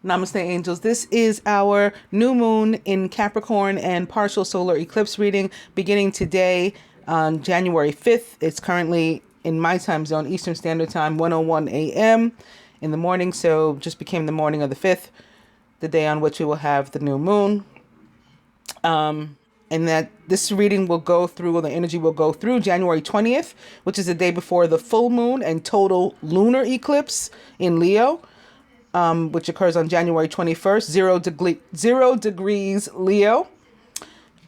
Namaste, angels. This is our new moon in Capricorn and partial solar eclipse reading beginning today on January 5th. It's currently in my time zone, Eastern Standard Time, 1:01 a.m. in the morning. So just became the morning of the 5th, the day on which we will have the new moon. And that this reading will go through, or the energy will go through January 20th, which is the day before the full moon and total lunar eclipse in Leo. Which occurs on January 21st, 0 degrees Leo.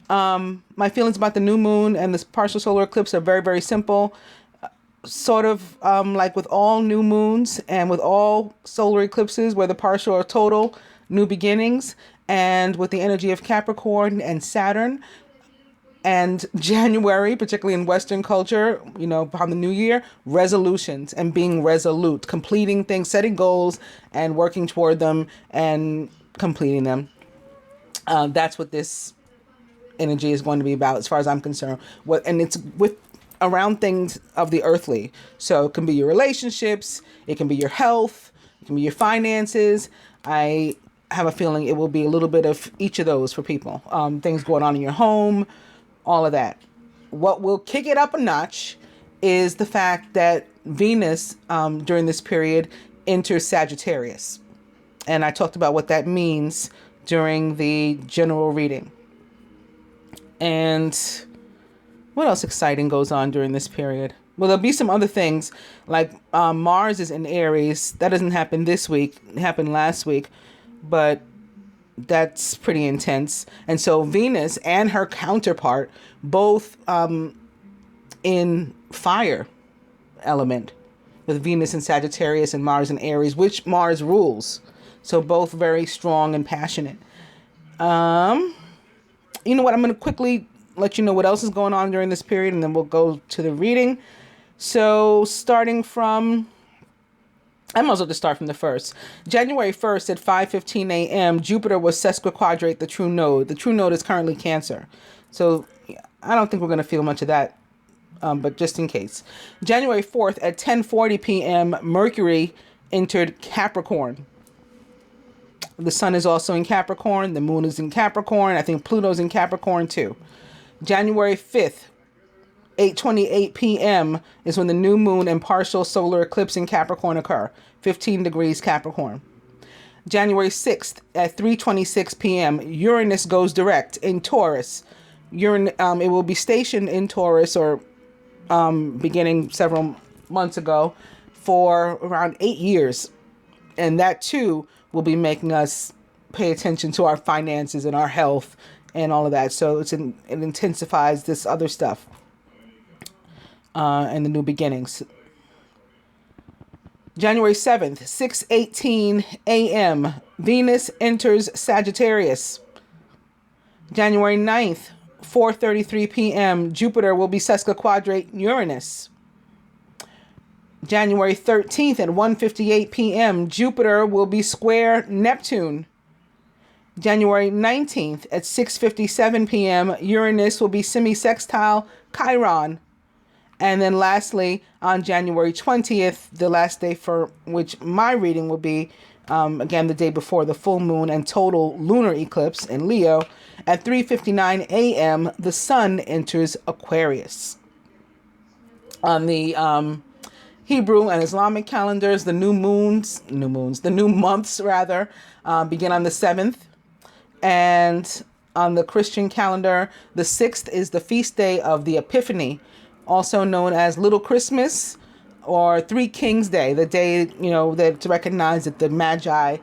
My feelings about the new moon and this partial solar eclipse are very, very simple. Sort of like with all new moons and with all solar eclipses, whether partial or total, new beginnings. And with the energy of Capricorn and Saturn, and January, particularly in Western culture, upon the new year, resolutions and being resolute, completing things, setting goals and working toward them and completing them. That's what this energy is going to be about, as far as I'm concerned. And it's with around things of the earthly. So it can be your relationships, it can be your health, it can be your finances. I have a feeling it will be a little bit of each of those for people. Things going on in your home, all of that. What will kick it up a notch is the fact that Venus during this period enters Sagittarius. And I talked about what that means during the general reading. And what else exciting goes on during this period? Well, there'll be some other things like Mars is in Aries. That doesn't happen this week. It happened last week. But that's pretty intense. And so Venus and her counterpart, both in fire element, with Venus in Sagittarius and Mars in Aries, which Mars rules. So both very strong and passionate. You know what? I'm going to quickly let you know what else is going on during this period, and then we'll go to the reading. So starting from... I might as well just start from the first. January 1st at 5:15 a.m., Jupiter was sesquiquadrate the true node. The true node is currently Cancer. So I don't think we're going to feel much of that, but just in case. January 4th at 10:40 p.m., Mercury entered Capricorn. The sun is also in Capricorn. The moon is in Capricorn. I think Pluto's in Capricorn too. January 5th. 8:28 p.m. is when the new moon and partial solar eclipse in Capricorn occur. 15 degrees Capricorn. January 6th at 3:26 p.m. Uranus goes direct in Taurus. It will be stationed in Taurus, or beginning several months ago, for around 8 years. And that too will be making us pay attention to our finances and our health and all of that. So it intensifies this other stuff. And the new beginnings. January 7th, 6:18 a.m., Venus enters Sagittarius. January 9th, 4:33 p.m., Jupiter will be sesquiquadrate Uranus. January 13th at 1:58 p.m., Jupiter will be square Neptune. January 19th at 6:57 p.m., Uranus will be semi-sextile Chiron. And then lastly, on January 20th, the last day for which my reading will be, again, the day before the full moon and total lunar eclipse in Leo, at 3:59 a.m., the sun enters Aquarius. On the Hebrew and Islamic calendars, the new months begin on the 7th. And on the Christian calendar, the 6th is the feast day of the Epiphany, also known as Little Christmas or Three Kings Day, the day, that's recognized that the Magi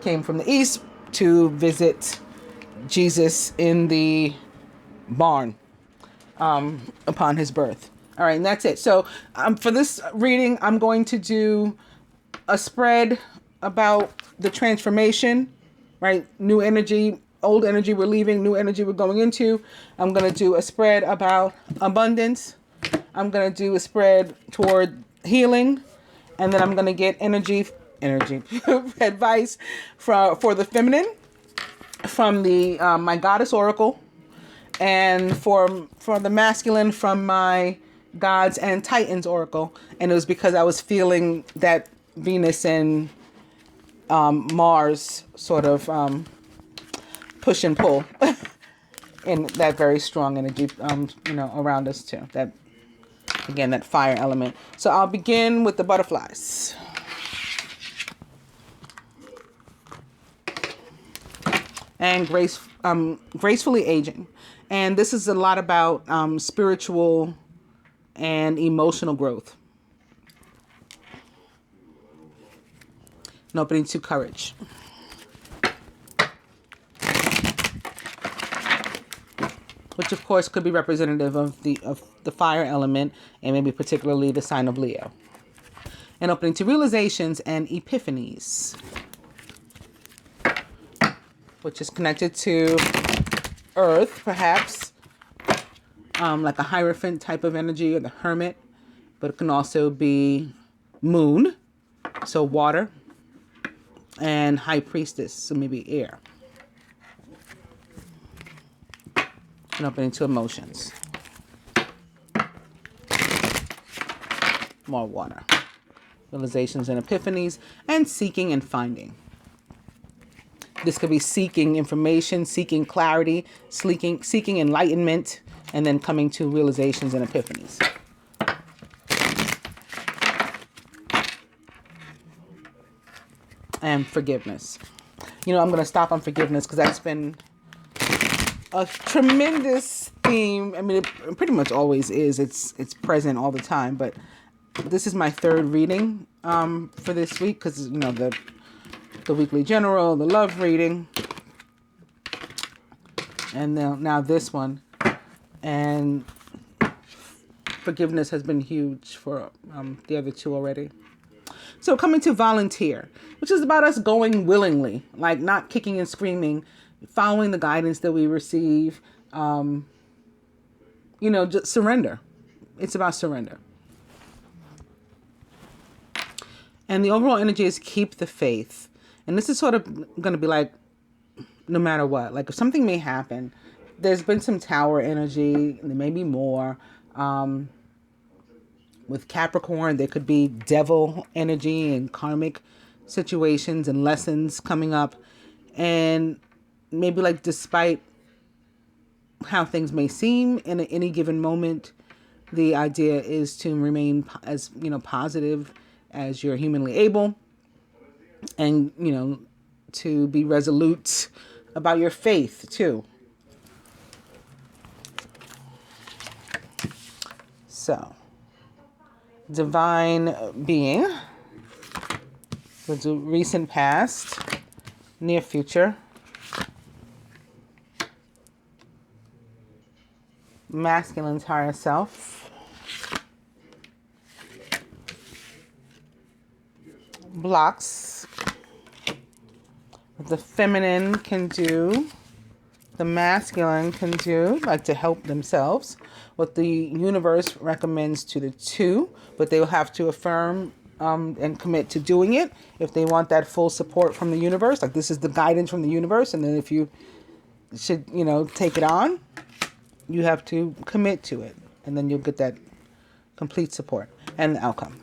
came from the east to visit Jesus in the barn upon his birth. All right, and that's it. So for this reading, I'm going to do a spread about the transformation, right? New energy, old energy we're leaving, new energy we're going into. I'm going to do a spread about abundance. I'm going to do a spread toward healing. And then I'm going to get energy advice for the feminine from the my goddess oracle, and for the masculine from my gods and titans oracle. And it was because I was feeling that Venus and Mars sort of push and pull in that very strong energy, around us too. That, again, that fire element. So I'll begin with the butterflies. And gracefully aging. And this is a lot about spiritual and emotional growth. And opening to courage. Which of course could be representative of the fire element, and maybe particularly the sign of Leo. And opening to realizations and epiphanies, which is connected to Earth, perhaps, like a Hierophant type of energy, or the Hermit, but it can also be Moon, so water, and High Priestess, so maybe air. And opening to emotions. More water. Realizations and epiphanies, and seeking and finding. This could be seeking information, seeking clarity, seeking enlightenment, and then coming to realizations and epiphanies. And forgiveness. I'm going to stop on forgiveness because that's been a tremendous theme. I mean, it pretty much always is. It's present all the time. But this is my third reading for this week because, the weekly general, the love reading, and now this one. And forgiveness has been huge for the other two already. So coming to volunteer, which is about us going willingly, like not kicking and screaming, following the guidance that we receive, just surrender. It's about surrender. And the overall energy is keep the faith. And this is sort of going to be like, no matter what, like if something may happen, there's been some tower energy, and there may be more. With Capricorn, there could be devil energy and karmic situations and lessons coming up. And maybe like despite how things may seem in any given moment, the idea is to remain as, positive as you're humanly able. And, to be resolute about your faith, too. So, divine being, the recent past, near future, masculine's higher self, blocks, what the feminine can do, the masculine can do, like to help themselves, what the universe recommends to the two, but they will have to affirm and commit to doing it if they want that full support from the universe. Like this is the guidance from the universe, and then if you should, take it on, you have to commit to it, and then you'll get that complete support and the outcome.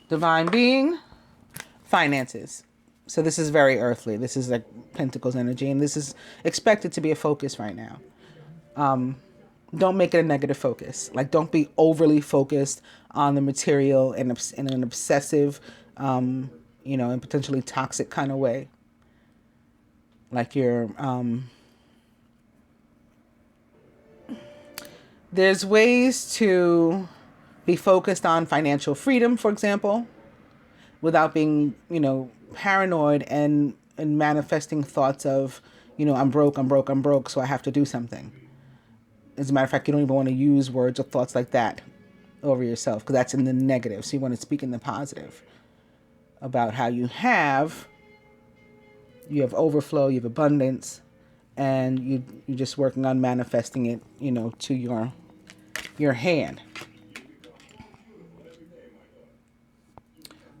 Divine being, finances. So this is very earthly. This is like Pentacles energy, and this is expected to be a focus right now. Don't make it a negative focus. Like don't be overly focused on the material in an obsessive, and potentially toxic kind of way. Like you're, there's ways to be focused on financial freedom, for example, without being, paranoid and manifesting thoughts of, I'm broke, so I have to do something. As a matter of fact, you don't even want to use words or thoughts like that over yourself because that's in the negative. So you want to speak in the positive about how you have overflow, you have abundance, and you're just working on manifesting it, to your hand.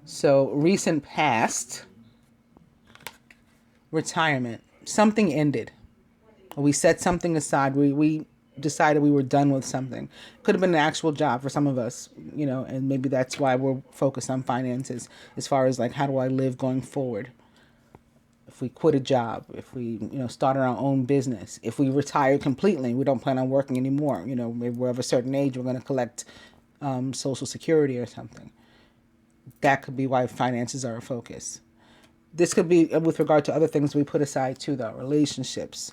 So recent past, retirement, something ended. We set something aside. We decided we were done with something. Could have been an actual job for some of us, and maybe that's why we're focused on finances as far as like, how do I live going forward? If we quit a job, if we, started our own business, if we retire completely, we don't plan on working anymore, maybe we're of a certain age, we're going to collect Social Security or something. That could be why finances are a focus. This could be with regard to other things we put aside too, though. Relationships,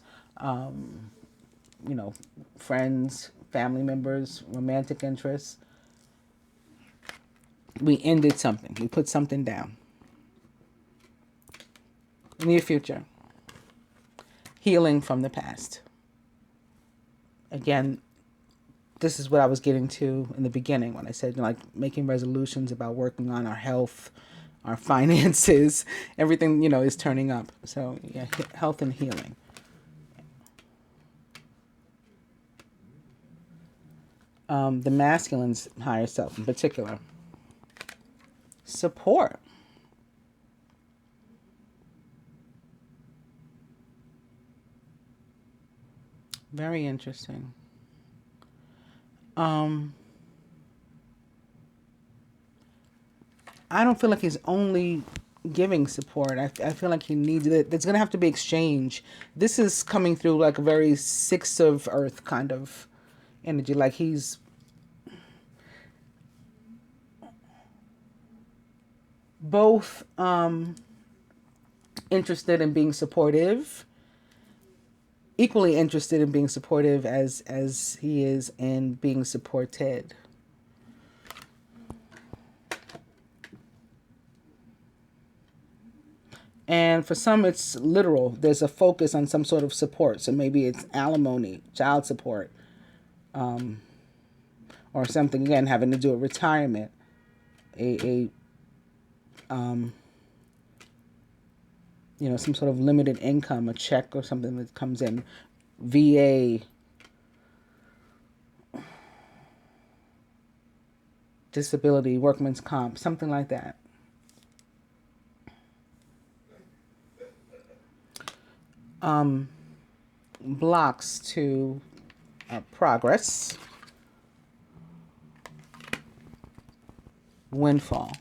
friends, family members, romantic interests. We ended something. We put something down. Near future. Healing from the past. Again, this is what I was getting to in the beginning when I said, like, making resolutions about working on our health, our finances, everything, is turning up. So, yeah, health and healing. The masculine's higher self in particular. Support. Very interesting. I don't feel like he's only giving support. I feel like he needs it. There's going to have to be exchange. This is coming through like a very Six of Earth kind of energy. Like he's both interested in being supportive, equally interested in being supportive as he is in being supported. And for some, it's literal. There's a focus on some sort of support. So maybe it's alimony, child support, or something, again, having to do with retirement, some sort of limited income, a check or something that comes in, VA, disability, workman's comp, something like that. Blocks to progress. Windfall.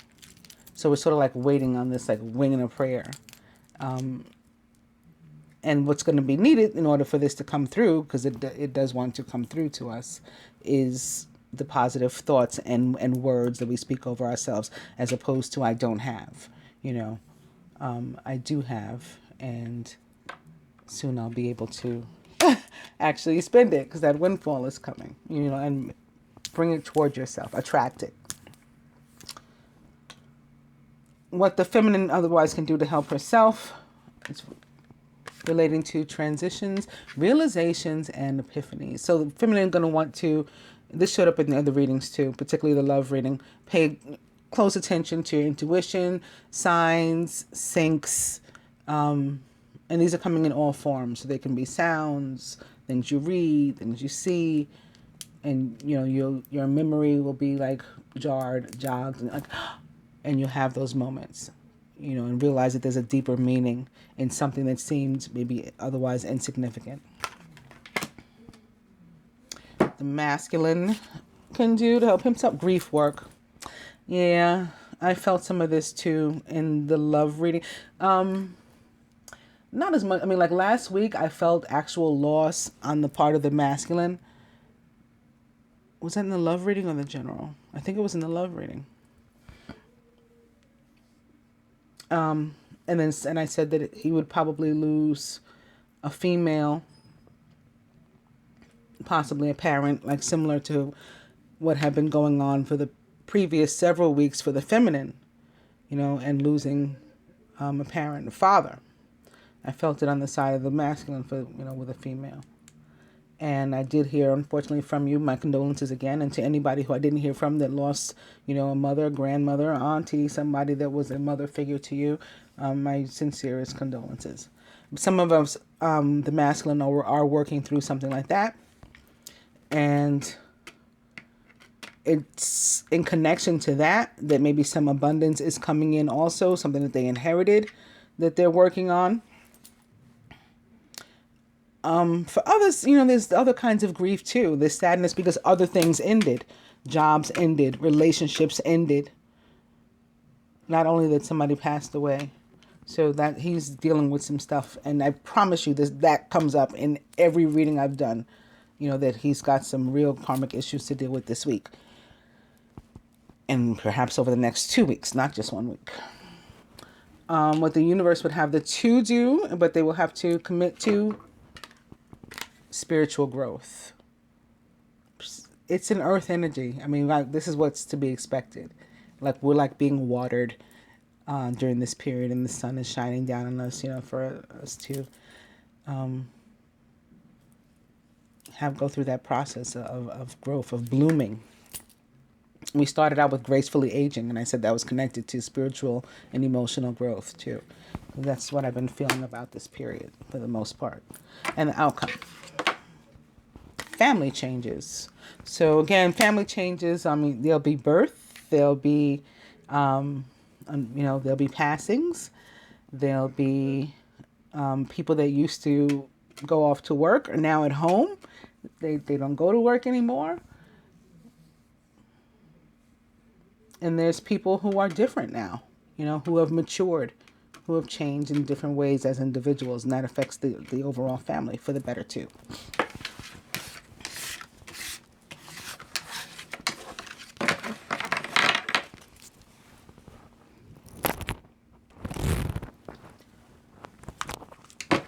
So we're sort of like waiting on this, like winging a prayer. And what's going to be needed in order for this to come through, because it does want to come through to us, is the positive thoughts and words that we speak over ourselves, as opposed to I don't have. I do have, and soon I'll be able to actually spend it, because that windfall is coming, and bring it toward yourself, attract it. What the feminine otherwise can do to help herself is relating to transitions, realizations, and epiphanies. So the feminine going to want to, this showed up in the other readings too, particularly the love reading, pay close attention to your intuition, signs, syncs, and these are coming in all forms. So they can be sounds, things you read, things you see, and your memory will be like jogged, and like, and you'll have those moments, and realize that there's a deeper meaning in something that seemed maybe otherwise insignificant. The masculine can do to help himself, grief work. Yeah, I felt some of this too in the love reading. Not as much. I mean, like last week, I felt actual loss on the part of the masculine. Was that in the love reading or the general? I think it was in the love reading. And I said that he would probably lose a female, possibly a parent, like similar to what had been going on for the previous several weeks for the feminine, and losing a parent, a father. I felt it on the side of the masculine for, with a female. And I did hear, unfortunately, from you, my condolences again. And to anybody who I didn't hear from that lost, a mother, grandmother, auntie, somebody that was a mother figure to you, my sincerest condolences. Some of us, the masculine, are working through something like that. And it's in connection to that maybe some abundance is coming in also, something that they inherited that they're working on. For others, you know, there's other kinds of grief too. There's sadness because other things ended. Jobs ended. Relationships ended. Not only that somebody passed away. So that he's dealing with some stuff. And I promise you that comes up in every reading I've done. You know, that he's got some real karmic issues to deal with this week. And perhaps over the next 2 weeks, not just 1 week. What the universe would have the two do, but they will have to commit to spiritual growth. It's an earth energy. I mean, like, this is what's to be expected. Like, we're like being watered during this period, and the sun is shining down on us, you know, for us to go through that process of growth, of blooming. We started out with gracefully aging, and I said that was connected to spiritual and emotional growth too. That's what I've been feeling about this period for the most part. And the outcome. Family changes. So again, family changes. I mean, there'll be birth. There'll be, there'll be passings. There'll be people that used to go off to work are now at home. They don't go to work anymore. And there's people who are different now, you know, who have matured, who have changed in different ways as individuals. And that affects the overall family for the better too.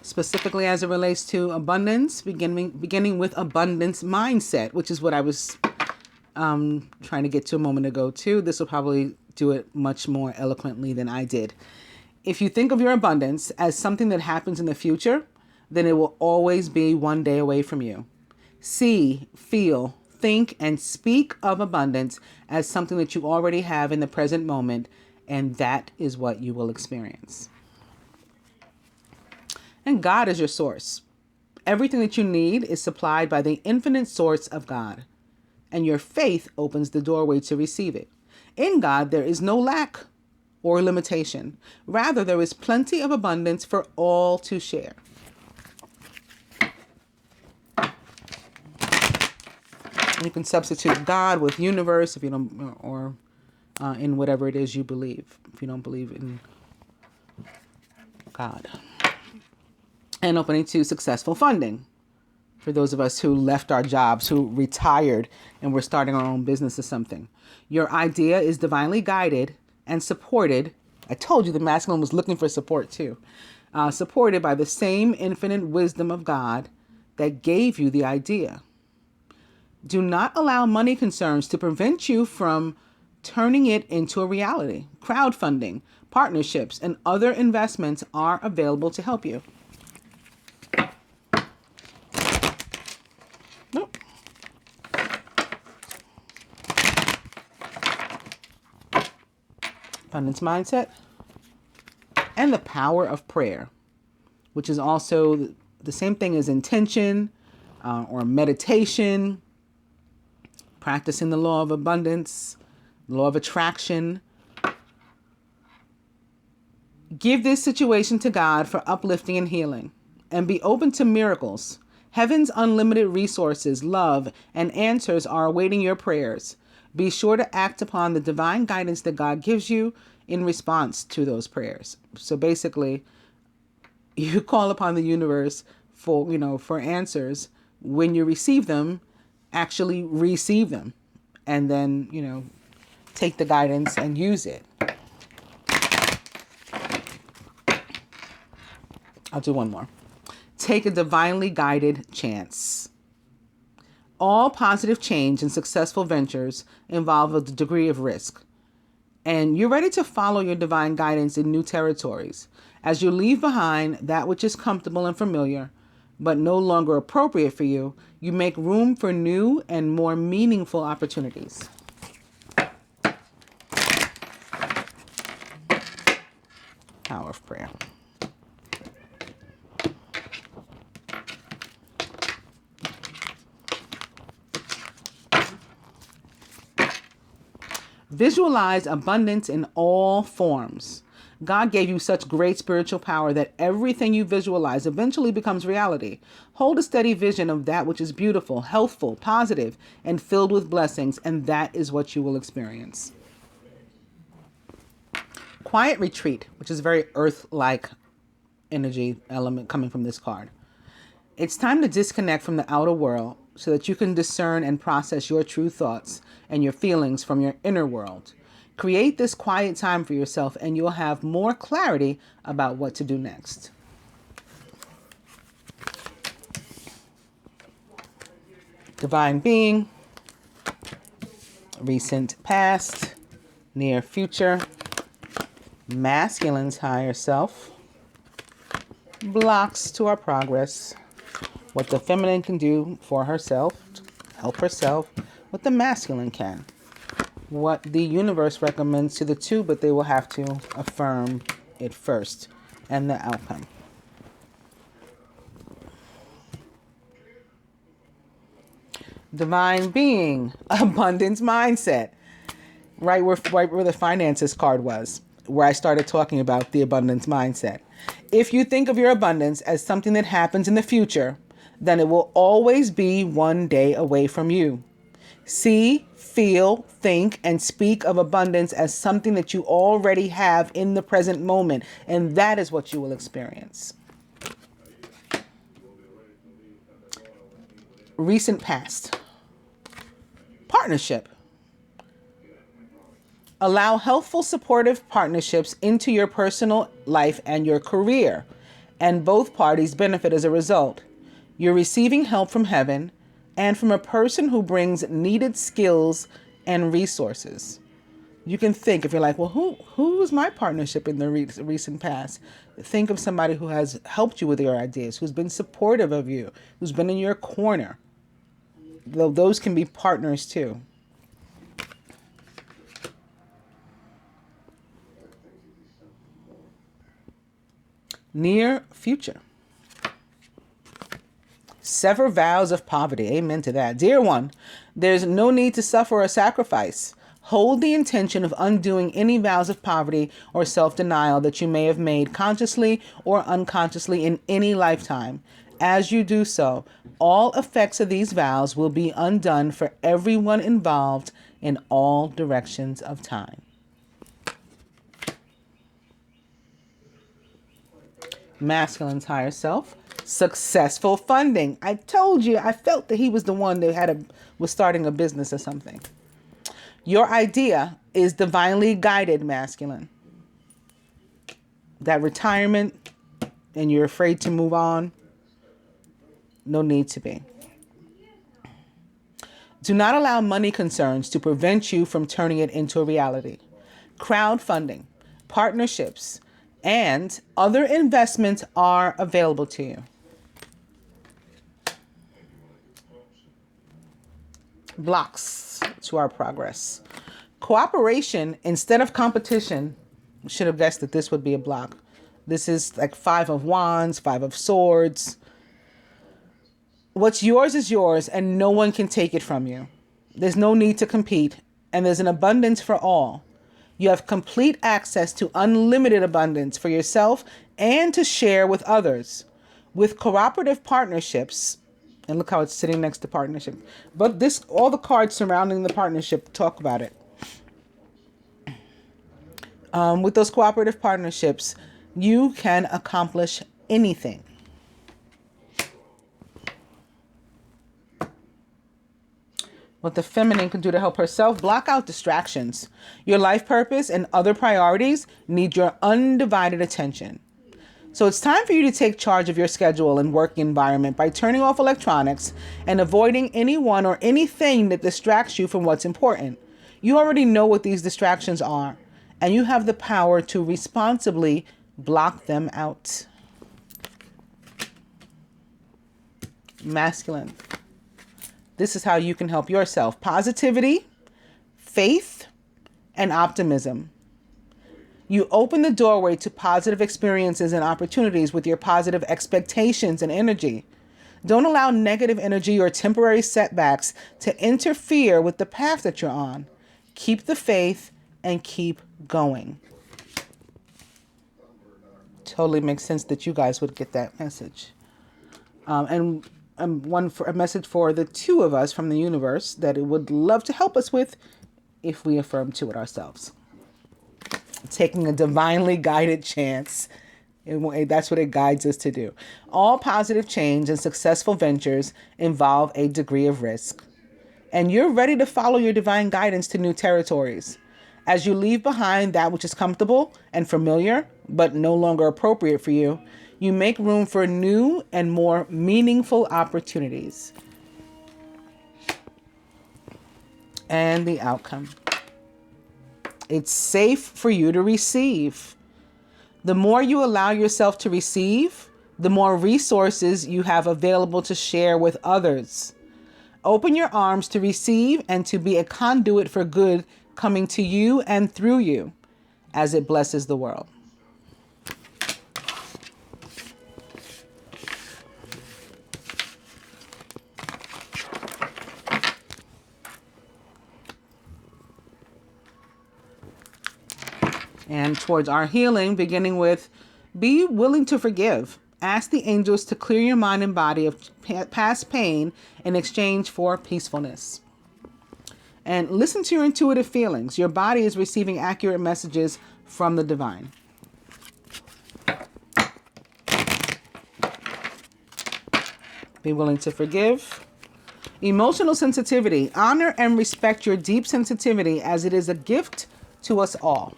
Specifically as it relates to abundance, beginning with abundance mindset, which is what I was trying to get to a moment ago too. This will probably do it much more eloquently than I did. If you think of your abundance as something that happens in the future, then it will always be one day away from you. See, feel, think, and speak of abundance as something that you already have in the present moment, and that is what you will experience. And God is your source. Everything that you need is supplied by the infinite source of God. And your faith opens the doorway to receive it. In God, there is no lack or limitation. Rather, there is plenty of abundance for all to share. You can substitute God with universe if you don't, or in whatever it is you believe, if you don't believe in God. And opening to successful funding. For those of us who left our jobs, who retired, and we're starting our own business or something. Your idea is divinely guided and supported. I told you the masculine was looking for support too. Supported by the same infinite wisdom of God that gave you the idea. Do not allow money concerns to prevent you from turning it into a reality. Crowdfunding, partnerships, and other investments are available to help you. Nope. Abundance mindset. And the power of prayer, which is also the same thing as intention or meditation, practicing the law of abundance, law of attraction. Give this situation to God for uplifting and healing, and be open to miracles. Heaven's unlimited resources, love, and answers are awaiting your prayers. Be sure to act upon the divine guidance that God gives you in response to those prayers. So basically, you call upon the universe for answers. When you receive them, actually receive them, and then, take the guidance and use it. I'll do one more. Take a divinely guided chance. All positive change and successful ventures involve a degree of risk. And you're ready to follow your divine guidance in new territories. As you leave behind that which is comfortable and familiar, but no longer appropriate for you, you make room for new and more meaningful opportunities. Power of prayer. Visualize abundance in all forms. God gave you such great spiritual power that everything you visualize eventually becomes reality. Hold a steady vision of that which is beautiful, healthful, positive, and filled with blessings, and that is what you will experience. Quiet retreat, which is very earth-like energy element coming from this card. It's time to disconnect from the outer world so that you can discern and process your true thoughts and your feelings from your inner world. Create this quiet time for yourself and you'll have more clarity about what to do next. Divine being, recent past, near future, masculine's higher self, blocks to our progress, what the feminine can do for herself, help herself, what the masculine can. What the universe recommends to the two, but they will have to affirm it first and the outcome. Divine being, abundance mindset. Right where the finances card was, where I started talking about the abundance mindset. If you think of your abundance as something that happens in the future, then it will always be one day away from you. See, feel, think, and speak of abundance as something that you already have in the present moment, and that is what you will experience. Recent past. Partnership. Allow healthful, supportive partnerships into your personal life and your career, and both parties benefit as a result. You're receiving help from heaven and from a person who brings needed skills and resources. You can think, if you're like, well, who is my partnership in the recent past? Think of somebody who has helped you with your ideas, who's been supportive of you, who's been in your corner. Those can be partners too. Near future. Sever vows of poverty. Amen to that. Dear one, there's no need to suffer or sacrifice. Hold the intention of undoing any vows of poverty or self-denial that you may have made consciously or unconsciously in any lifetime. As you do so, all effects of these vows will be undone for everyone involved in all directions of time. Masculine's higher self. Successful funding. I told you, I felt that he was the one that was starting a business or something. Your idea is divinely guided, masculine. That retirement and you're afraid to move on, no need to be. Do not allow money concerns to prevent you from turning it into a reality. Crowdfunding, partnerships, and other investments are available to you. Blocks to our progress. Cooperation instead of competition. Should have guessed that this would be a block. This is like 5 of Wands, 5 of Swords. What's yours is yours and no one can take it from you. There's no need to compete and there's an abundance for all. You have complete access to unlimited abundance for yourself and to share with others. With cooperative partnerships, and look how it's sitting next to partnership. But all the cards surrounding the partnership talk about it. With those cooperative partnerships, you can accomplish anything. What the feminine can do to help herself, block out distractions. Your life purpose and other priorities need your undivided attention. So it's time for you to take charge of your schedule and work environment by turning off electronics and avoiding anyone or anything that distracts you from what's important. You already know what these distractions are, and you have the power to responsibly block them out. Masculine. This is how you can help yourself. Positivity, faith, and optimism. You open the doorway to positive experiences and opportunities with your positive expectations and energy. Don't allow negative energy or temporary setbacks to interfere with the path that you're on. Keep the faith and keep going. totally makes sense that you guys would get that message. And one for a message for the two of us from the universe that it would love to help us with if we affirm to it ourselves. Taking a divinely guided chance. That's what it guides us to do. All positive change and successful ventures involve a degree of risk. And you're ready to follow your divine guidance to new territories. As you leave behind that which is comfortable and familiar, but no longer appropriate for you, you make room for new and more meaningful opportunities. And the outcome. It's safe for you to receive. The more you allow yourself to receive, the more resources you have available to share with others. Open your arms to receive and to be a conduit for good coming to you and through you as it blesses the world. And towards our healing, beginning with, be willing to forgive. Ask the angels to clear your mind and body of past pain in exchange for peacefulness. And listen to your intuitive feelings. Your body is receiving accurate messages from the divine. Be willing to forgive. Emotional sensitivity. Honor and respect your deep sensitivity as it is a gift to us all.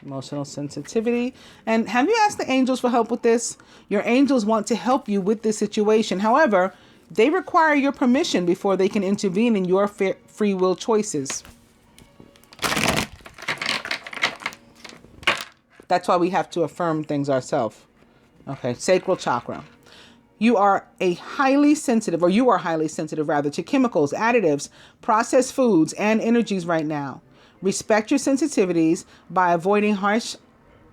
Emotional sensitivity. And have you asked the angels for help with this? Your angels want to help you with this situation. However, they require your permission before they can intervene in your free will choices. That's why we have to affirm things ourselves. Okay, Sacral Chakra. You are highly sensitive to chemicals, additives, processed foods, and energies right now. Respect your sensitivities by avoiding harsh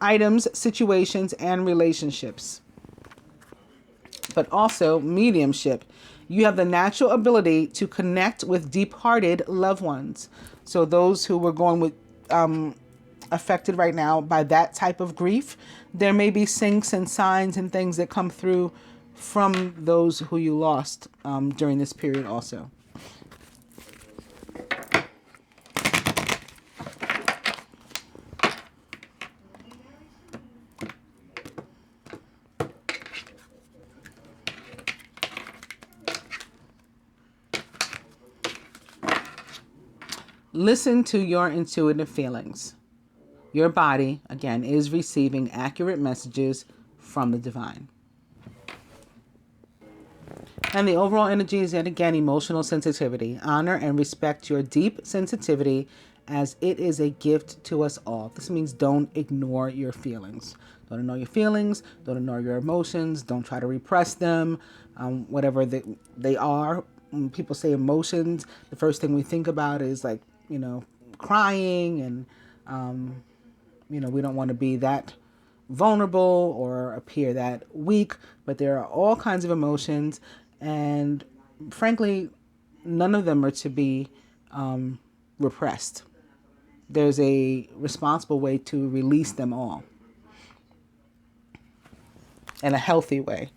items, situations, and relationships. But also mediumship. You have the natural ability to connect with deep-hearted loved ones. So those who were going with affected right now by that type of grief, there may be syncs and signs and things that come through from those who you lost during this period also. Listen to your intuitive feelings. Your body, again, is receiving accurate messages from the divine. And the overall energy is yet again emotional sensitivity. Honor and respect your deep sensitivity as it is a gift to us all. This means don't ignore your feelings. Don't ignore your feelings. Don't ignore your emotions. Don't try to repress them. Whatever they are. When people say emotions, the first thing we think about is like, crying and, we don't want to be that vulnerable or appear that weak, but there are all kinds of emotions, and frankly, none of them are to be repressed. There's a responsible way to release them all, and a healthy way,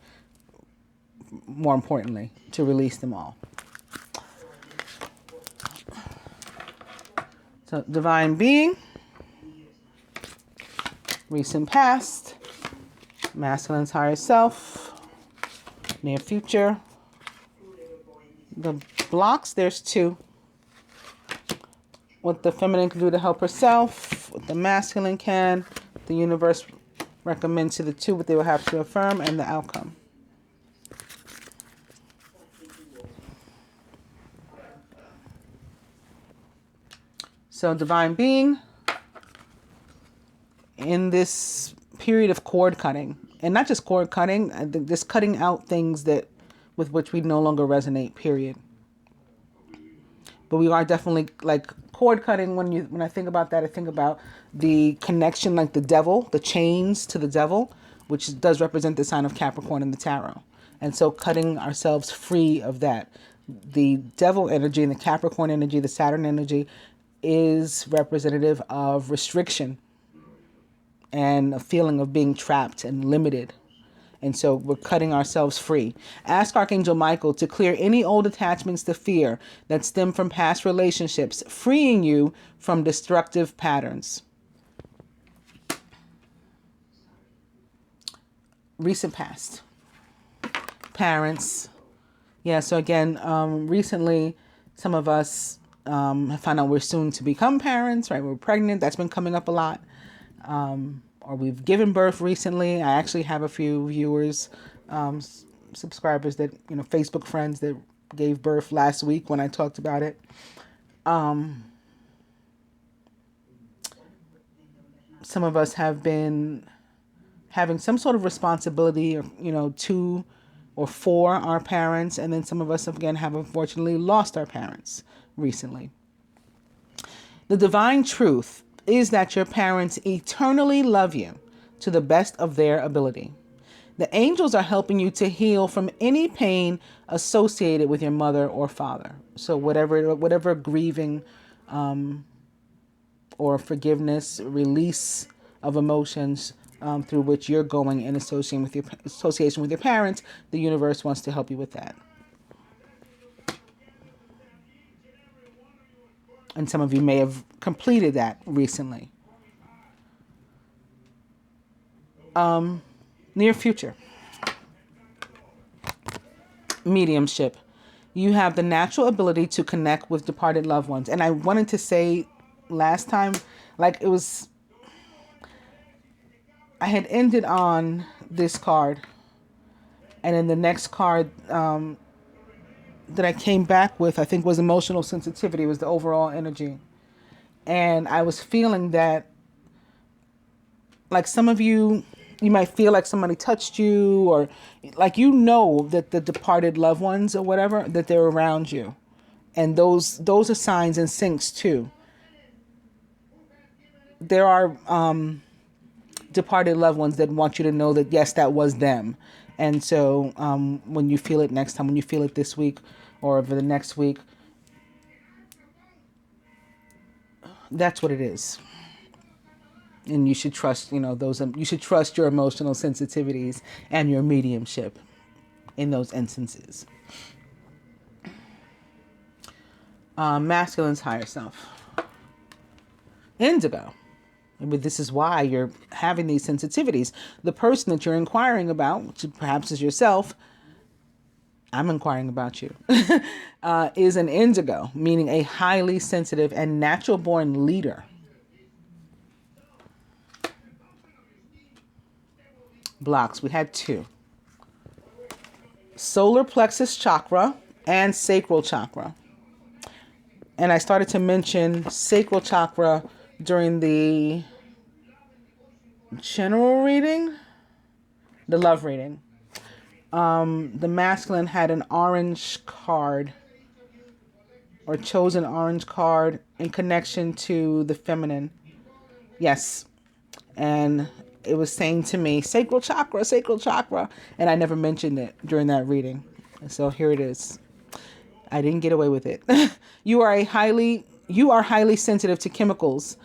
more importantly, to release them all. So, divine being, recent past, masculine's higher self, near future. The blocks, there's 2. What the feminine can do to help herself, what the masculine can, the universe recommends to the 2 what they will have to affirm, and the outcome. So, divine being, in this period of cord cutting, and not just cord cutting, just cutting out things that with which we no longer resonate, period. But we are definitely like cord cutting. When I think about that, I think about the connection, like the devil, the chains to the devil, which does represent the sign of Capricorn in the tarot. And so cutting ourselves free of that. The devil energy and the Capricorn energy, the Saturn energy, is representative of restriction. and a feeling of being trapped and limited. And so we're cutting ourselves free. Ask Archangel Michael to clear any old attachments to fear that stem from past relationships, freeing you from destructive patterns. Recent past. Parents. Yeah, so again, recently, some of us have found out we're soon to become parents, right? We're pregnant. That's been coming up a lot. Or we've given birth recently. I actually have a few viewers, subscribers that, Facebook friends that gave birth last week when I talked about it. Some of us have been having some sort of responsibility, to or for our parents. And then some of us, again, have unfortunately lost our parents recently. The divine truth is that your parents eternally love you to the best of their ability. The angels are helping you to heal from any pain associated with your mother or father. So whatever grieving or forgiveness, release of emotions through which you're going in association with your parents, the universe wants to help you with that. And some of you may have completed that recently. Near future. Mediumship. You have the natural ability to connect with departed loved ones. And I wanted to say last time, I had ended on this card. And then the next card that I came back with, I think, was emotional sensitivity, was the overall energy. And I was feeling that, like, some of you might feel like somebody touched you, or like, that the departed loved ones or whatever, that they're around you. And those are signs and syncs too. There are departed loved ones that want you to know that, yes, that was them. And so when you feel it next time, when you feel it this week or over the next week, that's what it is. And you should trust, you should trust your emotional sensitivities and your mediumship in those instances. Masculine's higher self. Indigo. But this is why you're having these sensitivities. The person that you're inquiring about, which perhaps is yourself, I'm inquiring about you, is an indigo, meaning a highly sensitive and natural-born leader. Blocks. We had 2. Solar plexus chakra and sacral chakra. And I started to mention sacral chakra during the general reading, the love reading. The masculine had an orange card, or chose an orange card in connection to the feminine. Yes. And it was saying to me, sacral chakra. And I never mentioned it during that reading. So here it is. I didn't get away with it. You are highly sensitive to chemicals,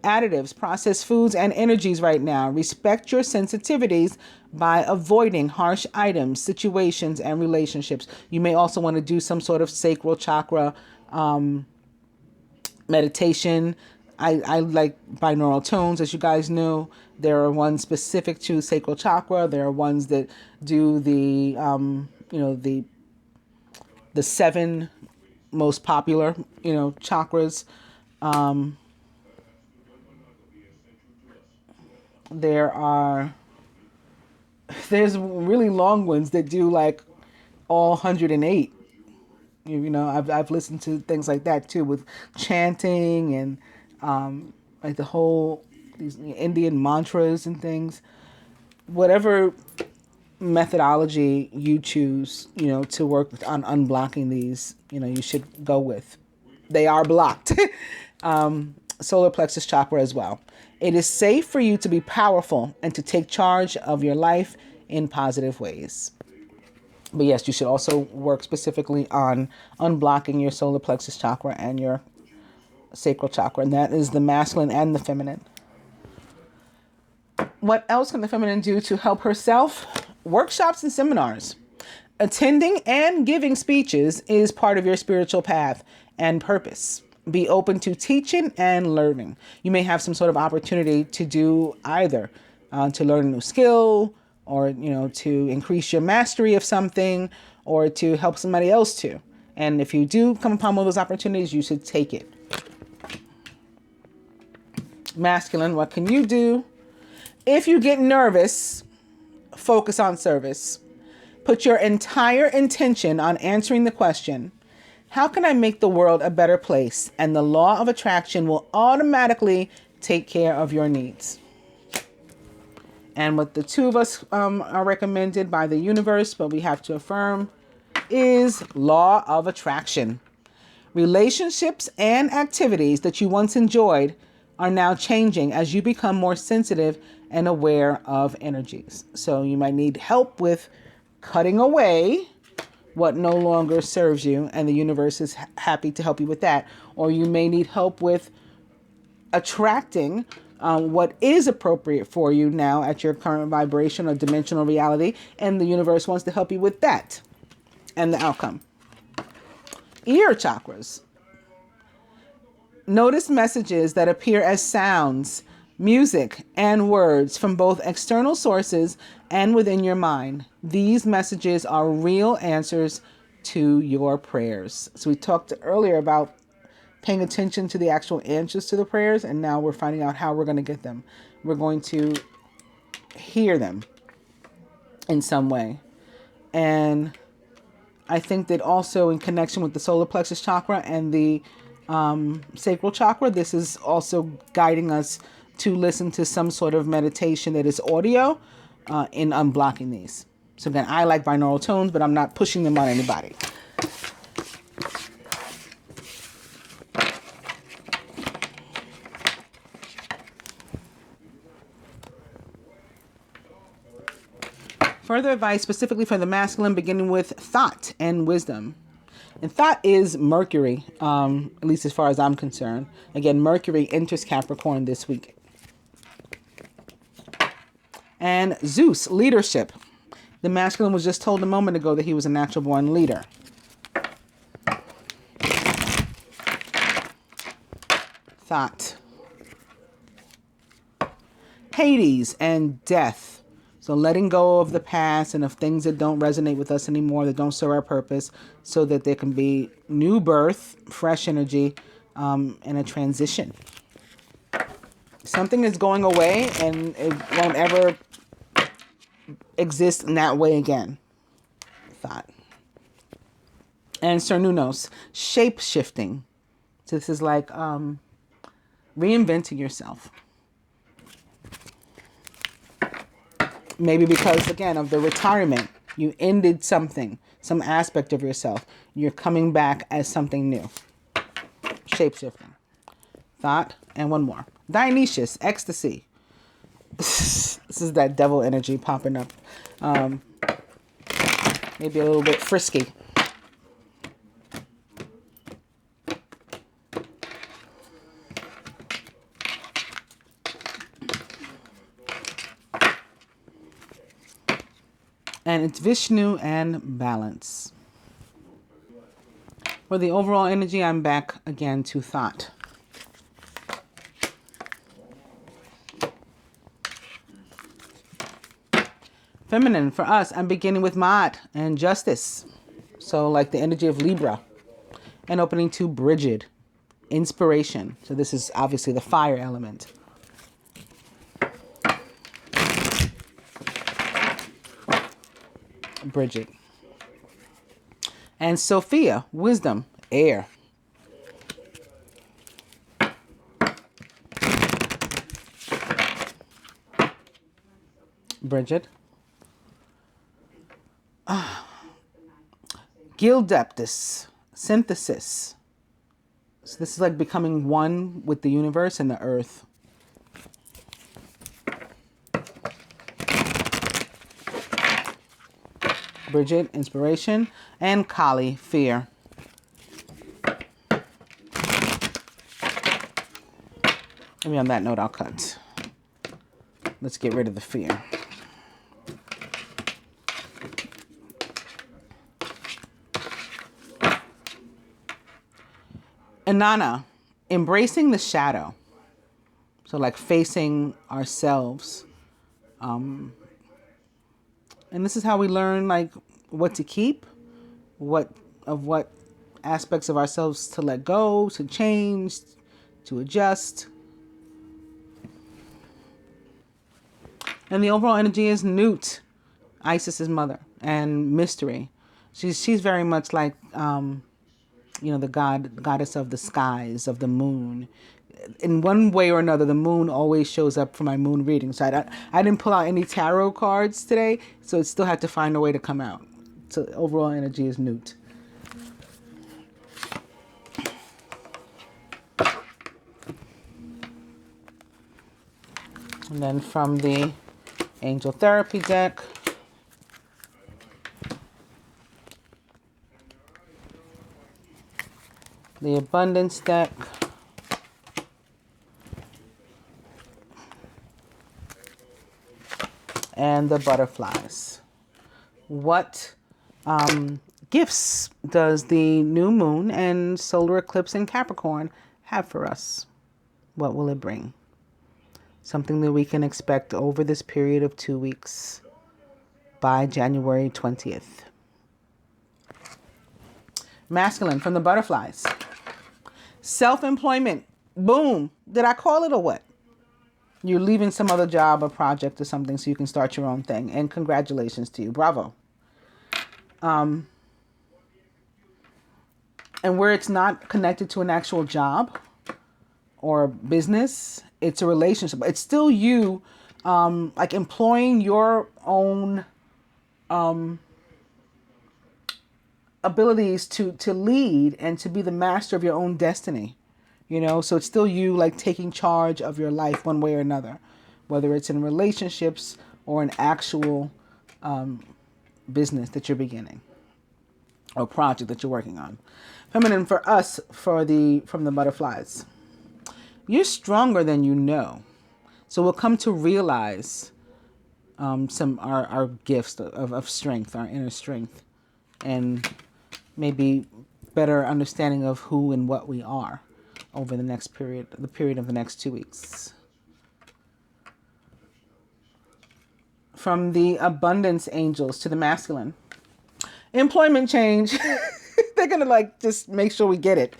additives, processed foods, and energies right now. Respect your sensitivities by avoiding harsh items, situations, and relationships. You may also want to do some sort of sacral chakra meditation. I like binaural tones, as you guys know. There are ones specific to sacral chakra. There are ones that do the 7 most popular, chakras. There's really long ones that do like all 108. I've listened to things like that too, with chanting and like the whole these Indian mantras and things. Whatever methodology you choose, to work on unblocking these, you should go with. They are blocked. Solar plexus chakra as well. It is safe for you to be powerful and to take charge of your life in positive ways. But yes, you should also work specifically on unblocking your solar plexus chakra and your sacral chakra. And that is the masculine and the feminine. What else can the feminine do to help herself? Workshops and seminars. Attending and giving speeches is part of your spiritual path and purpose. Be open to teaching and learning. You may have some sort of opportunity to do either, to learn a new skill, or, to increase your mastery of something, or to help somebody else too. And if you do come upon one of those opportunities, you should take it. Masculine, what can you do? If you get nervous, focus on service. Put your entire intention on answering the question, how can I make the world a better place? And the law of attraction will automatically take care of your needs. And what the two of us are recommended by the universe, but we have to affirm, is law of attraction. Relationships and activities that you once enjoyed are now changing as you become more sensitive and aware of energies. So you might need help with cutting away what no longer serves you, and the universe is happy to help you with that. Or you may need help with attracting what is appropriate for you now at your current vibration or dimensional reality, and the universe wants to help you with that and the outcome. Ear chakras. Notice messages that appear as sounds, music, and words from both external sources and within your mind. These messages are real answers to your prayers. So we talked earlier about paying attention to the actual answers to the prayers, and now we're finding out how we're going to get them. We're going to hear them in some way. And I think that also in connection with the solar plexus chakra and the sacral chakra, this is also guiding us to listen to some sort of meditation that is audio in unblocking these. So again, I like binaural tones, but I'm not pushing them on anybody. Further advice specifically for the masculine, beginning with thought and wisdom. And thought is Mercury, at least as far as I'm concerned. Again, Mercury enters Capricorn this week. And Zeus, leadership. The masculine was just told a moment ago that he was a natural born leader. Thought. Hades and death. So letting go of the past and of things that don't resonate with us anymore, that don't serve our purpose, so that there can be new birth, fresh energy, and a transition. Something is going away and it won't ever exist in that way again. Thought. And Cernunnos, shape-shifting. So this is like reinventing yourself. Maybe because, again, of the retirement, you ended something, some aspect of yourself. You're coming back as something new. Shape-shifting. Thought. And one more. Dionysius, ecstasy. This is that devil energy popping up. Maybe a little bit frisky. And it's Vishnu and balance. For the overall energy, I'm back again to thought. Feminine, for us, I'm beginning with Maat and justice. So like the energy of Libra. And opening to Bridget, inspiration. So this is obviously the fire element. Bridget. And Sophia, wisdom, air. Bridget. Gildeptus, synthesis. So this is like becoming one with the universe and the earth. Bridget, inspiration. And Kali, fear. Maybe on that note, I'll cut. Let's get rid of the fear. Inanna, embracing the shadow. So like facing ourselves. And this is how we learn like what to keep, what aspects of ourselves to let go, to change, to adjust. And the overall energy is Nut, Isis's mother, and mystery. She's very much like the goddess of the skies, of the moon. In one way or another, the moon always shows up for my moon reading. So I didn't pull out any tarot cards today, so it still had to find a way to come out. So overall energy is Nut. And then from the Angel Therapy deck, the Abundance deck, and the Butterflies. What gifts does the new moon and solar eclipse in Capricorn have for us? What will it bring? Something that we can expect over this period of 2 weeks by January 20th. Masculine from the Butterflies. Self-employment. Boom. Did I call it or what? You're leaving some other job or project or something so you can start your own thing. And congratulations to you. Bravo. And where it's not connected to an actual job or business, it's a relationship. It's still you, like employing your own abilities to lead and to be the master of your own destiny. So it's still you like taking charge of your life one way or another, whether it's in relationships or an actual business that you're beginning or project that you're working on. Feminine for us, from the Butterflies. You're stronger than you know. So we'll come to realize our gifts of strength, our inner strength, and maybe better understanding of who and what we are over the period of the next 2 weeks. From the Abundance Angels to the Masculine. Employment change. They're going to just make sure we get it.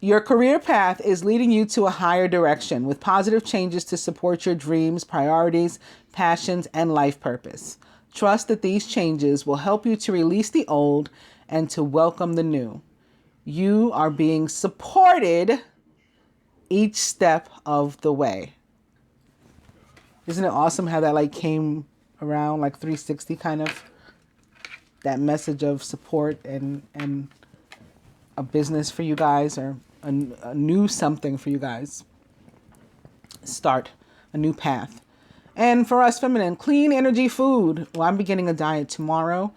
Your career path is leading you to a higher direction with positive changes to support your dreams, priorities, passions, and life purpose. Trust that these changes will help you to release the old and to welcome the new. You are being supported each step of the way. Isn't it awesome how that came around 360 kind of? That message of support and a business for you guys, or a new something for you guys. Start a new path. And for us feminine, clean energy food. Well, I'm beginning a diet tomorrow.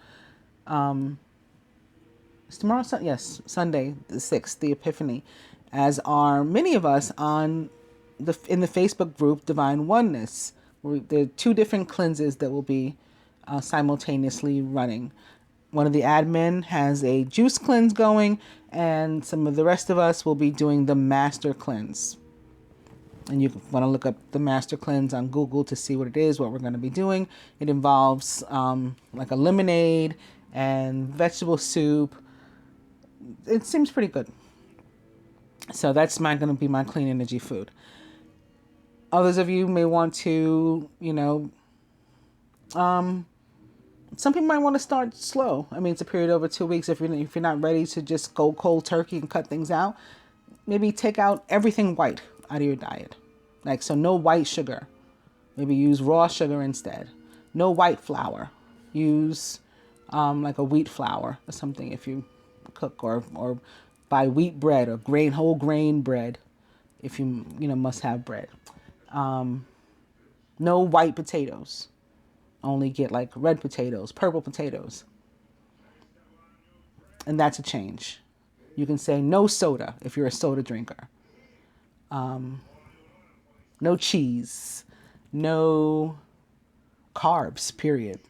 Is tomorrow? Yes, Sunday, the 6th, the Epiphany. As are many of us in the Facebook group Divine Oneness. There are 2 different cleanses that will be simultaneously running. One of the admin has a juice cleanse going, and some of the rest of us will be doing the master cleanse. And you want to look up the master cleanse on Google to see what it is, what we're going to be doing. It involves like a lemonade and vegetable soup. It seems pretty good. So that's going to be my clean energy food. Others of you may want to, some people might want to start slow. I mean, it's a period over 2 weeks. If you're not ready to just go cold turkey and cut things out, maybe take out everything white out of your diet. So no white sugar. Maybe use raw sugar instead. No white flour. Use like a wheat flour or something if you cook, or buy wheat bread or whole grain bread if you must have bread. No white potatoes. Only get red potatoes, purple potatoes. And that's a change. You can say no soda if you're a soda drinker. No cheese. no carbs, period.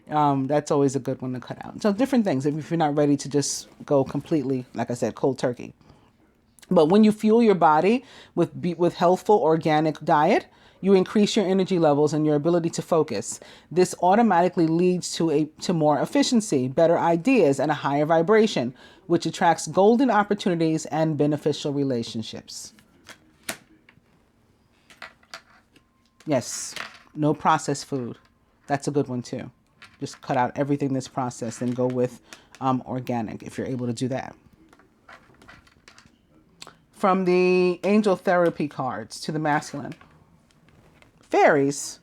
That's always a good one to cut out. So different things if you're not ready to just go completely, like I said, cold turkey. But when you fuel your body with healthful organic diet, you increase your energy levels and your ability to focus. This automatically leads to more efficiency, better ideas, and a higher vibration, which attracts golden opportunities and beneficial relationships. Yes, no processed food. That's a good one too. Just cut out everything that's processed and go with organic if you're able to do that. From the angel therapy cards to the masculine. Fairies.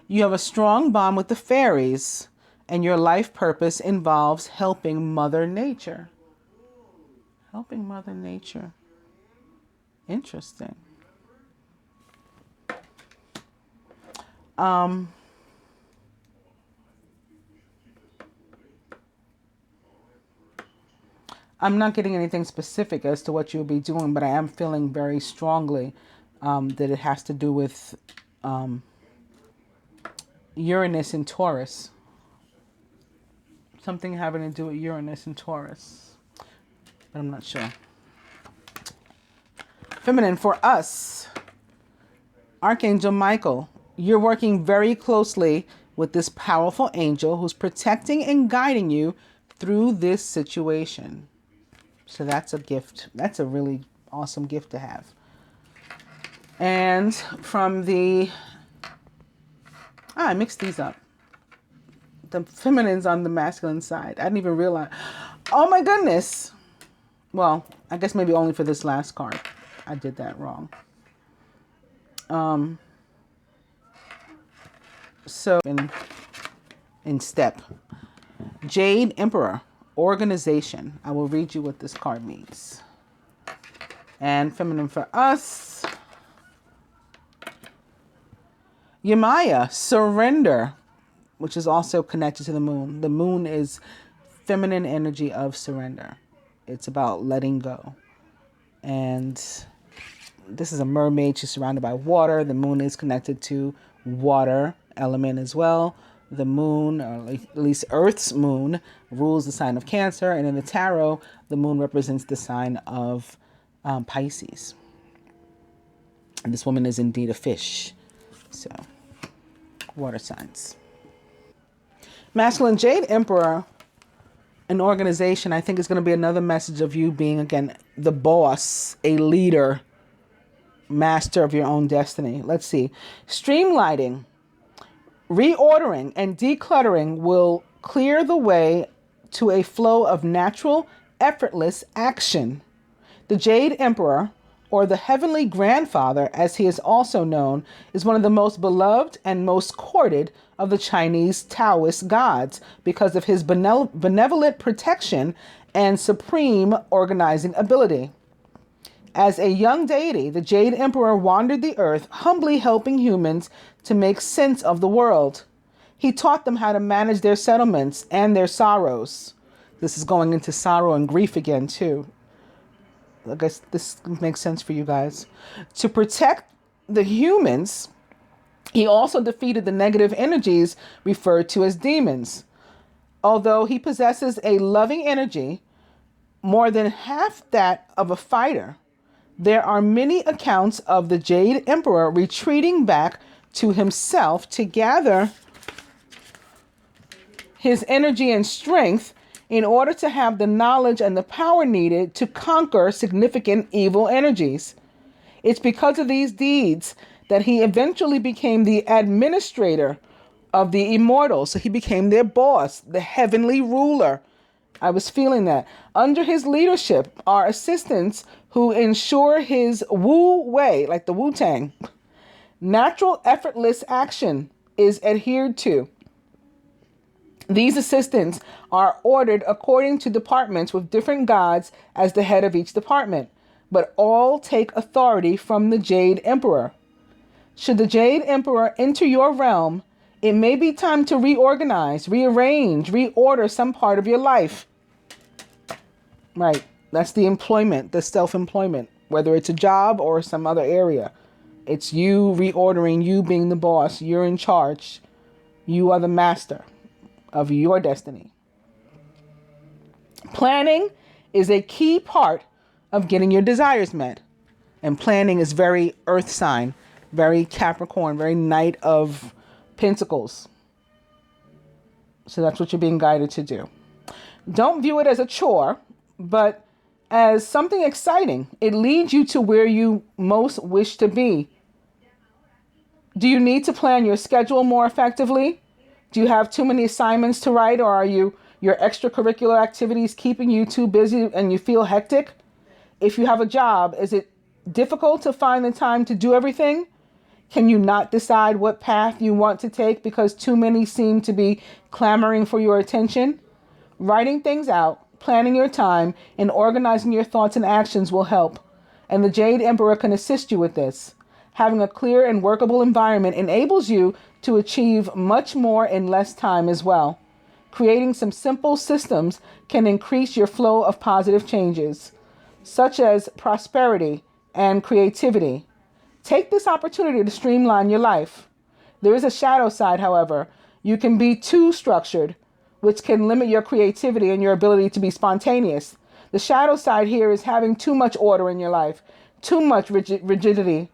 You have a strong bond with the fairies, and your life purpose involves helping Mother Nature. Helping Mother Nature. Interesting. I'm not getting anything specific as to what you'll be doing, but I am feeling very strongly that it has to do with Uranus and Taurus. Something having to do with Uranus and Taurus, but I'm not sure. Feminine, for us, Archangel Michael, you're working very closely with this powerful angel who's protecting and guiding you through this situation. So that's a gift. That's a really awesome gift to have. And from the... I mixed these up. The feminine's on the masculine side. I didn't even realize. Oh my goodness. Well, I guess maybe only for this last card. I did that wrong. So in step. Jade Emperor. Organization. I will read you what this card means. And feminine for us. Yemaya, surrender, which is also connected to the moon. The moon is feminine energy of surrender. It's about letting go. And this is a mermaid. She's surrounded by water. The moon is connected to water element as well. The moon, or at least Earth's moon, rules the sign of Cancer. And in the tarot, the moon represents the sign of Pisces. And this woman is indeed a fish. So, water signs. Masculine Jade Emperor, an organization, I think is going to be another message of you being, again, the boss, a leader, master of your own destiny. Let's see. Streamlining. Reordering and decluttering will clear the way to a flow of natural, effortless action. The Jade Emperor, or the Heavenly Grandfather, as he is also known, is one of the most beloved and most courted of the Chinese Taoist gods because of his benevolent protection and supreme organizing ability. As a young deity, the Jade Emperor wandered the earth, humbly helping humans to make sense of the world. He taught them how to manage their settlements and their sorrows. This is going into sorrow and grief again, too. I guess this makes sense for you guys. To protect the humans, he also defeated the negative energies referred to as demons. Although he possesses a loving energy, more than half that of a fighter, there are many accounts of the Jade Emperor retreating back to himself to gather his energy and strength in order to have the knowledge and the power needed to conquer significant evil energies. It's because of these deeds that he eventually became the administrator of the immortals. So he became their boss, the heavenly ruler. I was feeling that. Under his leadership are assistants who ensure his Wu Wei, like the Wu-Tang. Natural effortless action is adhered to. These assistants are ordered according to departments with different gods as the head of each department, but all take authority from the Jade Emperor. Should the Jade Emperor enter your realm, it may be time to reorganize, rearrange, reorder some part of your life. Right. That's the employment, the self-employment, whether it's a job or some other area. It's you reordering, you being the boss. You're in charge. You are the master of your destiny. Planning is a key part of getting your desires met. And planning is very earth sign, very Capricorn, very Knight of Pentacles. So that's what you're being guided to do. Don't view it as a chore, but as something exciting. It leads you to where you most wish to be. Do you need to plan your schedule more effectively? Do you have too many assignments to write, or are your extracurricular activities keeping you too busy and you feel hectic? If you have a job, is it difficult to find the time to do everything? Can you not decide what path you want to take because too many seem to be clamoring for your attention? Writing things out, planning your time, and organizing your thoughts and actions will help. And the Jade Emperor can assist you with this. Having a clear and workable environment enables you to achieve much more in less time as well. Creating some simple systems can increase your flow of positive changes, such as prosperity and creativity. Take this opportunity to streamline your life. There is a shadow side, however. You can be too structured, which can limit your creativity and your ability to be spontaneous. The shadow side here is having too much order in your life, too much rigidity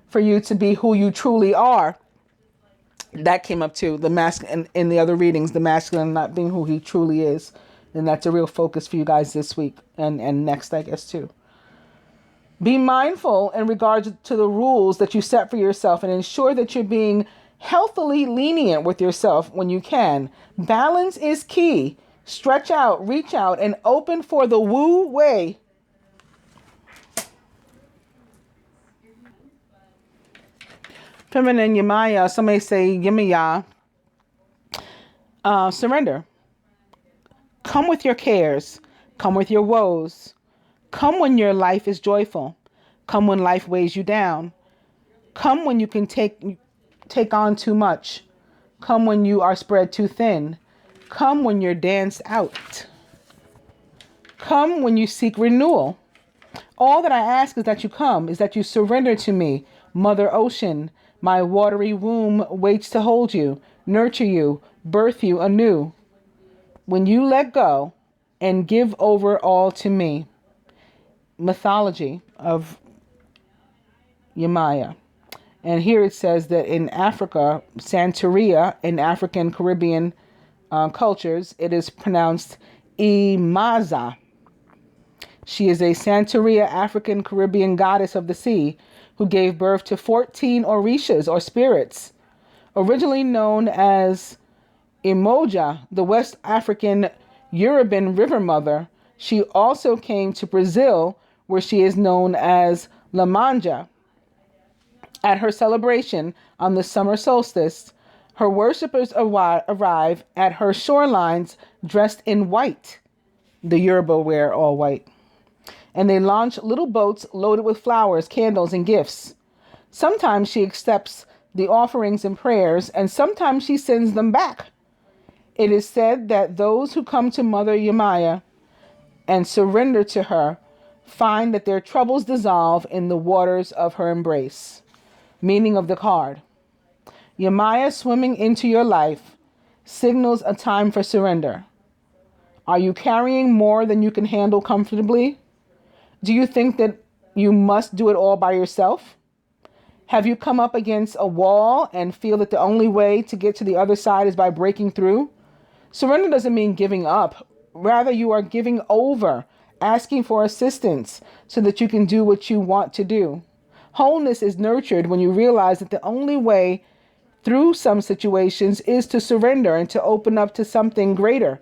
for you to be who you truly are. That came up too, the masculine in the other readings, the masculine not being who he truly is. And that's a real focus for you guys this week and next, I guess, too. Be mindful in regards to the rules that you set for yourself and ensure that you're being healthily lenient with yourself when you can. Balance is key. Stretch out, reach out, and open for the woo way. Feminine Yemaya, some may say Yemaya. Surrender. Come with your cares. Come with your woes. Come when your life is joyful. Come when life weighs you down. Come when you can take on too much. Come when you are spread too thin. Come when you're danced out. Come when you seek renewal. All that I ask is that you come, is that you surrender to me. Mother Ocean, my watery womb waits to hold you, nurture you, birth you anew. When you let go and give over all to me. Mythology of Yemaya. And here it says that in Africa, Santeria, in African Caribbean cultures, it is pronounced Imaza. She is a Santeria African Caribbean goddess of the sea who gave birth to 14 Orishas or spirits. Originally known as Imoja, the West African Yoruban river mother, she also came to Brazil, where she is known as Lamanja. At her celebration on the summer solstice, her worshippers arrive at her shorelines dressed in white. The Yoruba wear all white. And they launch little boats loaded with flowers, candles, and gifts. Sometimes she accepts the offerings and prayers, and sometimes she sends them back. It is said that those who come to Mother Yemaya and surrender to her find that their troubles dissolve in the waters of her embrace. Meaning of the card. Yemaya swimming into your life signals a time for surrender. Are you carrying more than you can handle comfortably? Do you think that you must do it all by yourself? Have you come up against a wall and feel that the only way to get to the other side is by breaking through? Surrender doesn't mean giving up. Rather, you are giving over, asking for assistance so that you can do what you want to do. Wholeness is nurtured when you realize that the only way through some situations is to surrender and to open up to something greater.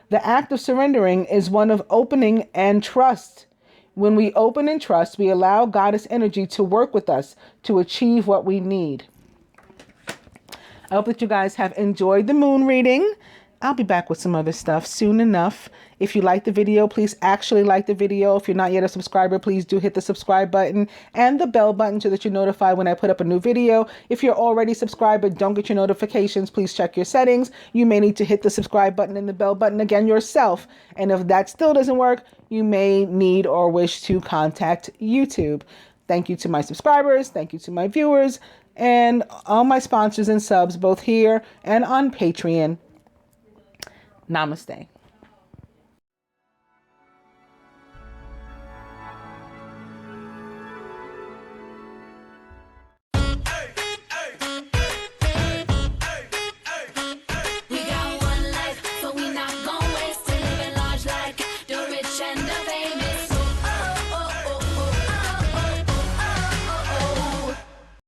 The act of surrendering is one of opening and trust. When we open and trust, we allow Goddess energy to work with us to achieve what we need. I hope that you guys have enjoyed the moon reading. I'll be back with some other stuff soon enough. If you like the video, please actually like the video. If you're not yet a subscriber, please do hit the subscribe button and the bell button so that you're notified when I put up a new video. If you're already subscribed but don't get your notifications, please check your settings. You may need to hit the subscribe button and the bell button again yourself. And if that still doesn't work, you may need or wish to contact YouTube. Thank you to my subscribers. Thank you to my viewers and all my sponsors and subs, both here and on Patreon. Namaste.